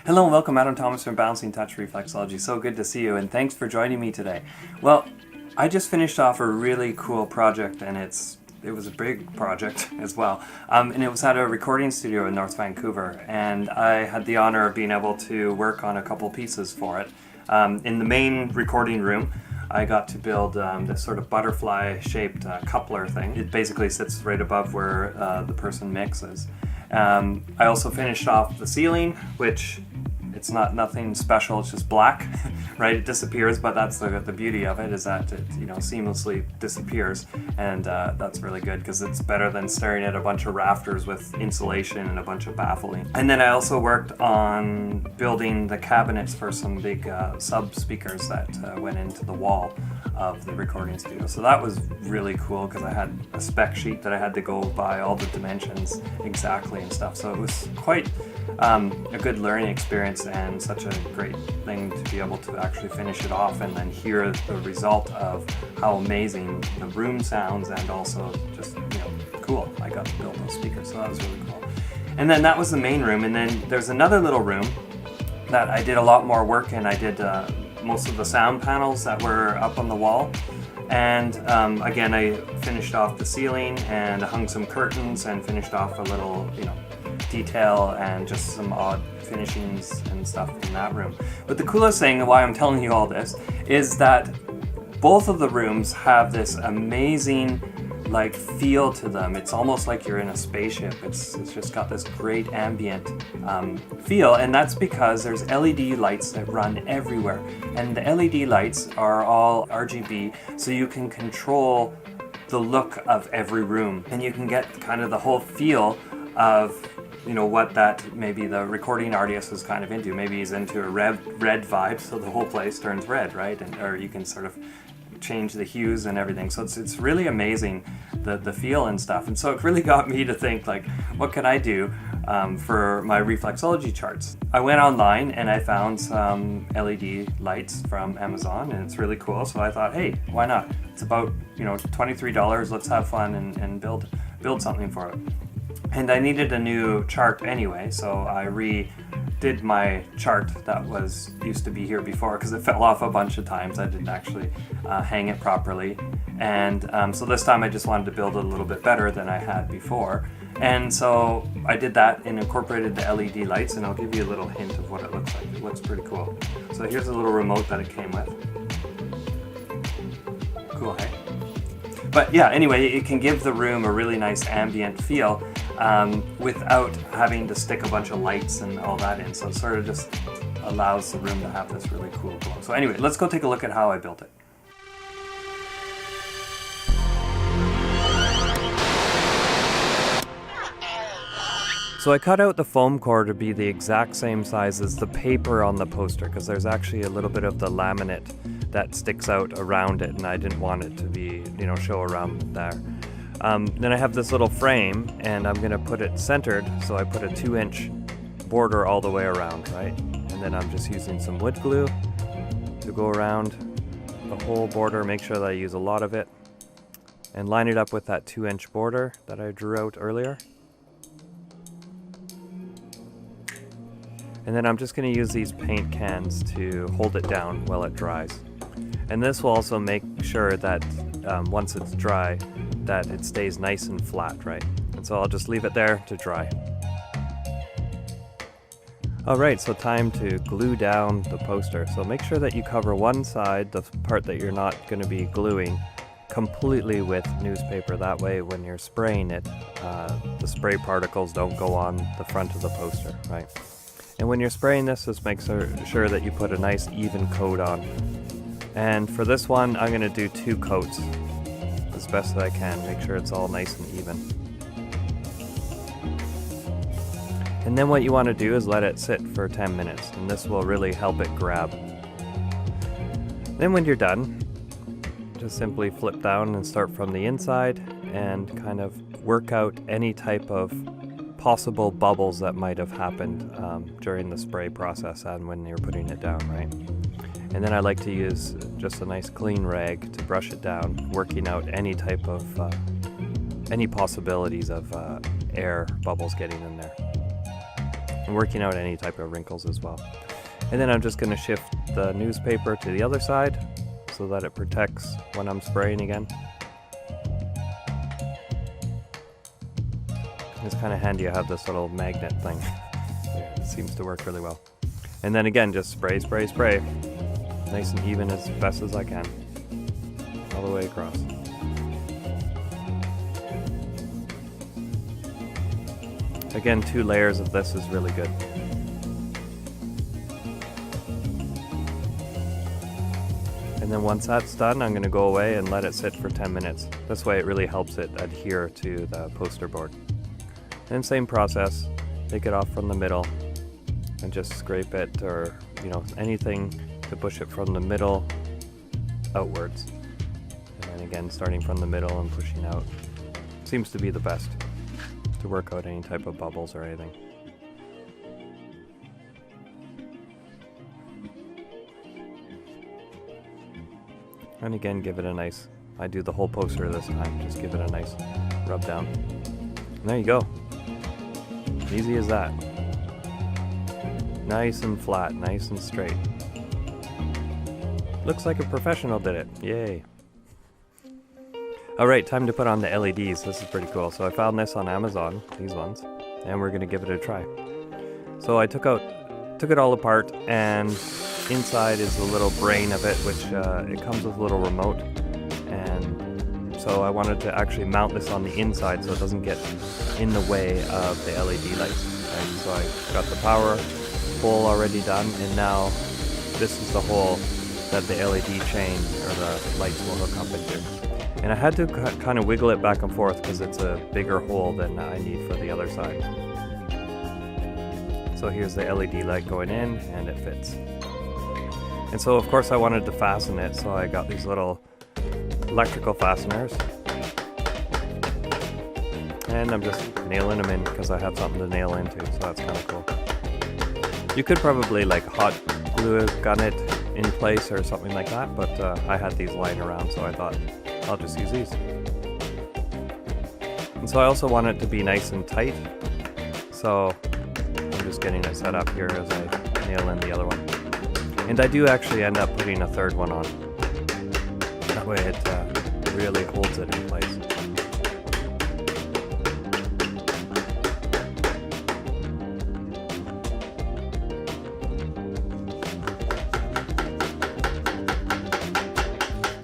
Hello and welcome, Adam Thomas from Balancing Touch Reflexology. So good to see you, and thanks for joining me today. Well, I just finished off a really cool project, and it was a big project as well. And it was at a recording studio in North Vancouver, and I had the honor of being able to work on a couple pieces for it. In the main recording room, I got to build this sort of butterfly-shaped coupler thing. It basically sits right above where the person mixes. I also finished off the ceiling, which it's nothing special, it's just black, right? It disappears, but that's the beauty of it, is that it seamlessly disappears, and that's really good because it's better than staring at a bunch of rafters with insulation and a bunch of baffling. And then I also worked on building the cabinets for some big sub speakers that went into the wall of the recording studio. So that was really cool because I had a spec sheet that I had to go by all the dimensions exactly and stuff. So it was quite a good learning experience and such a great thing to be able to actually finish it off and then hear the result of how amazing the room sounds, and also just cool. I got to build those speakers, so that was really cool. And then that was the main room, and then there's another little room that I did a lot more work in. I did most of the sound panels that were up on the wall, and again I finished off the ceiling and hung some curtains and finished off a little detail and just some odd finishings and stuff in that room. But the coolest thing, and why I'm telling you all this, is that both of the rooms have this amazing feel to them. It's almost like you're in a spaceship. It's just got this great ambient feel, and that's because there's LED lights that run everywhere, and the LED lights are all RGB, so you can control the look of every room, and you can get kind of the whole feel of what that maybe the recording artist is kind of into. Maybe he's into a red vibe, so the whole place turns red, right? Or you can sort of change the hues and everything. So it's really amazing, the feel and stuff. And so it really got me to think, what can I do for my reflexology charts? I went online and I found some LED lights from Amazon, and it's really cool. So I thought, hey, why not? It's about $23. Let's have fun and build something for it. And I needed a new chart anyway, so I redid my chart that used to be here before because it fell off a bunch of times. I didn't actually hang it properly, and so this time I just wanted to build it a little bit better than I had before. And so I did that and incorporated the LED lights, and I'll give you a little hint of what it looks like. It looks pretty cool. So here's a little remote that it came with. Cool, hey? But yeah, anyway, it can give the room a really nice ambient feel without having to stick a bunch of lights and all that in. So it sort of just allows the room to have this really cool glow. So anyway, let's go take a look at how I built it. So I cut out the foam core to be the exact same size as the paper on the poster, because there's actually a little bit of the laminate that sticks out around it, and I didn't want it to be, show around there. Then I have this little frame, and I'm going to put it centered, so I put a 2-inch border all the way around, right? And then I'm just using some wood glue to go around the whole border, make sure that I use a lot of it, and line it up with that 2-inch border that I drew out earlier. And then I'm just going to use these paint cans to hold it down while it dries. And this will also make sure that once it's dry, that it stays nice and flat, right? And so I'll just leave it there to dry. Alright, so time to glue down the poster. So make sure that you cover one side, the part that you're not going to be gluing, completely with newspaper. That way when you're spraying it, the spray particles don't go on the front of the poster, right? And when you're spraying this, just make sure that you put a nice even coat on. And for this one, I'm going to do 2 coats as best that I can. Make sure it's all nice and even. And then what you want to do is let it sit for 10 minutes, and this will really help it grab. Then when you're done, just simply flip down and start from the inside and kind of work out any type of possible bubbles that might have happened during the spray process and when you're putting it down, right? And then I like to use just a nice clean rag to brush it down, working out any type of, any possibilities of air bubbles getting in there. and working out any type of wrinkles as well. And then I'm just going to shift the newspaper to the other side so that it protects when I'm spraying again. It's kind of handy I have this little magnet thing. It seems to work really well. And then again, just spray, spray, spray. Nice and even as best as I can. All the way across. Again, 2 layers of this is really good. And then once that's done, I'm going to go away and let it sit for 10 minutes. This way it really helps it adhere to the poster board. And same process, take it off from the middle and just scrape it, or anything to push it from the middle outwards. And then again, starting from the middle and pushing out. Seems to be the best to work out any type of bubbles or anything. And again, give it a nice, I do the whole poster this time, just give it a nice rub down. And there you go. Easy as that. Nice and flat, nice and straight. Looks like a professional did it. Yay. Alright, time to put on the LEDs. This is pretty cool. So I found this on Amazon, these ones, and we're going to give it a try. So I took it all apart, and inside is the little brain of it, which it comes with a little remote. And so I wanted to actually mount this on the inside so it doesn't get in the way of the LED lights. Right? So I got the power hole already done, and now this is the hole that the LED chain or the lights will hook up into. And I had to kind of wiggle it back and forth because it's a bigger hole than I need for the other side. So here's the LED light going in, and it fits. And so of course I wanted to fasten it, so I got these little electrical fasteners. And I'm just nailing them in because I have something to nail into, so that's kind of cool. You could probably like hot glue gun it in place or something like that, but I had these lying around, so I thought I'll just use these. And so I also want it to be nice and tight, so I'm just getting it set up here as I nail in the other one. And I do actually end up putting a third one on. That way it really holds it in place.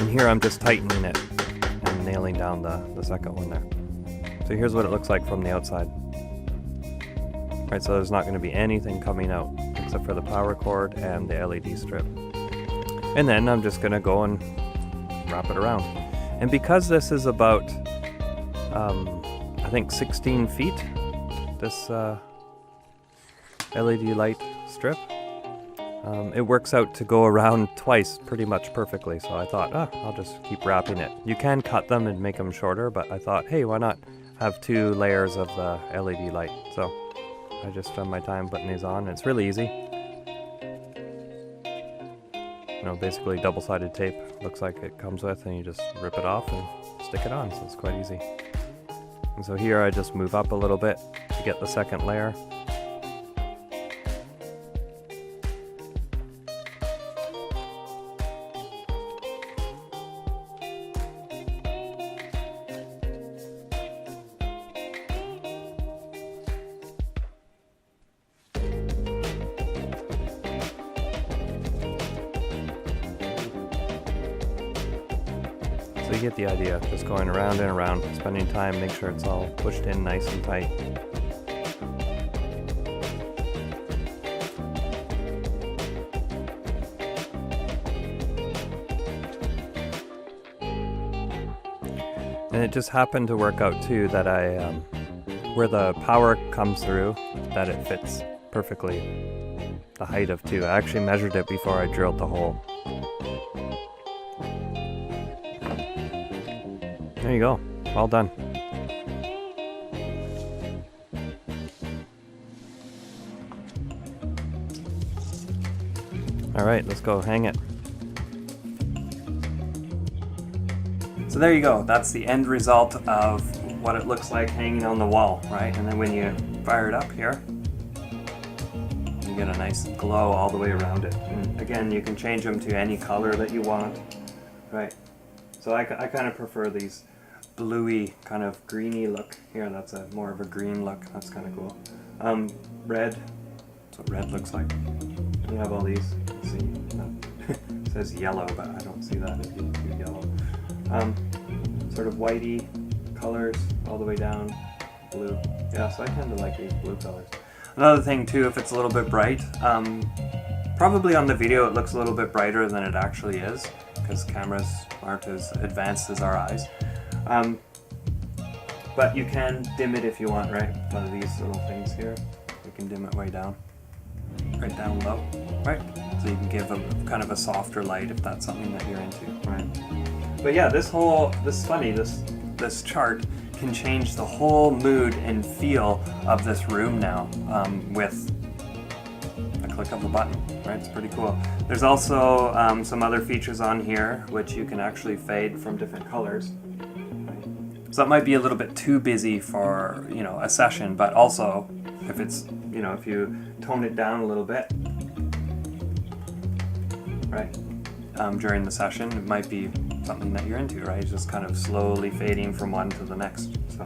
And here I'm just tightening it and nailing down the second one there. So here's what it looks like from the outside. Right, so there's not going to be anything coming out except for the power cord and the LED strip. And then I'm just going to go and wrap it around. And because this is about, I think 16 feet, this LED light strip, it works out to go around twice pretty much perfectly. So I thought, I'll just keep wrapping it. You can cut them and make them shorter, but I thought, hey, why not have 2 layers of the LED light? So I just spend my time putting these on. It's really easy. Basically double-sided tape looks like it comes with, and you just rip it off and stick it on, so it's quite easy. And so here I just move up a little bit to get the second layer. So you get the idea, just going around and around, spending time, make sure it's all pushed in nice and tight. And it just happened to work out too that where the power comes through, that it fits perfectly the height of 2. I actually measured it before I drilled the hole. There you go, all done. All right, let's go hang it. So there you go, that's the end result of what it looks like hanging on the wall, right? And then when you fire it up here, get a nice glow all the way around it. And again, you can change them to any color that you want, right? So I kind of prefer these bluey, kind of greeny look. Here, that's more of a green look. That's kind of cool. Red, that's what red looks like. We have all these. Let's see, it says yellow, but I don't see that if you do yellow. Sort of whitey colors all the way down, blue. Yeah, so I tend to like these blue colors. Another thing too, if it's a little bit bright, probably on the video it looks a little bit brighter than it actually is, because cameras aren't as advanced as our eyes. But you can dim it if you want, right? One of these little things here, you can dim it way down, right down low, right? So you can give a kind of a softer light if that's something that you're into, right? But yeah, this chart can change the whole mood and feel of this room now with a click of a button, right? It's pretty cool. There's also some other features on here which you can actually fade from different colors. So that might be a little bit too busy for, you know, a session, but also if it's, you know, if you tone it down a little bit, right, during the session, it might be something that you're into, right? Just kind of slowly fading from one to the next. So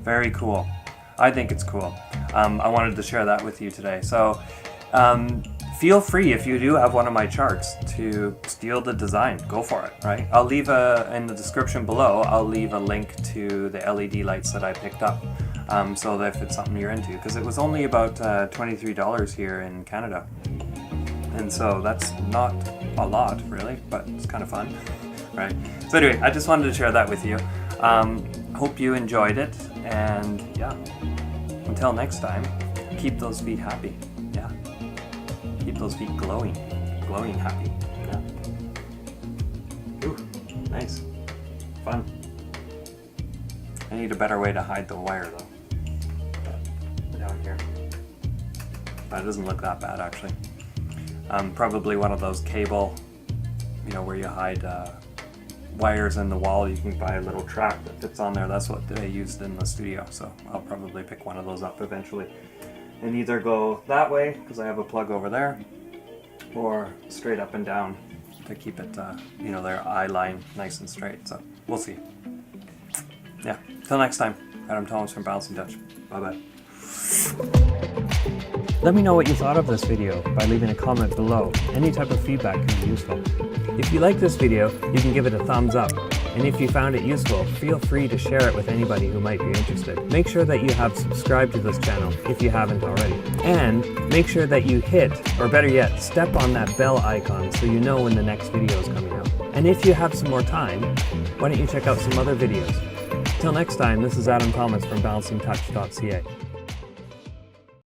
very cool. I think it's cool. I wanted to share that with you today. So feel free, if you do have one of my charts, to steal the design. Go for it, right? I'll leave in the description below, I'll leave a link to the LED lights that I picked up, so that if it's something you're into, because it was only about $23 here in Canada. And so that's not a lot, really, but it's kind of fun, right? So anyway, I just wanted to share that with you. Hope you enjoyed it, and yeah, until next time, keep those feet happy. Yeah, keep those feet glowing happy. Yeah. Ooh, nice, fun. I need a better way to hide the wire though. Down here, but it doesn't look that bad actually. Probably one of those cable, you know, where you hide wires in the wall. You can buy a little track that fits on there. That's what they used in the studio, so I'll probably pick one of those up eventually and either go that way, because I have a plug over there, or straight up and down to keep it, you know, their eye line nice and straight. So we'll see. Yeah, till next time, Adam Thomas from Balancing Touch. Bye-bye. Let me know what you thought of this video by leaving a comment below. Any type of feedback can be useful. If you like this video, you can give it a thumbs up. And if you found it useful, feel free to share it with anybody who might be interested. Make sure that you have subscribed to this channel if you haven't already. And make sure that you hit, or better yet, step on that bell icon so you know when the next video is coming out. And if you have some more time, why don't you check out some other videos. Till next time, this is Adam Thomas from balancingtouch.ca.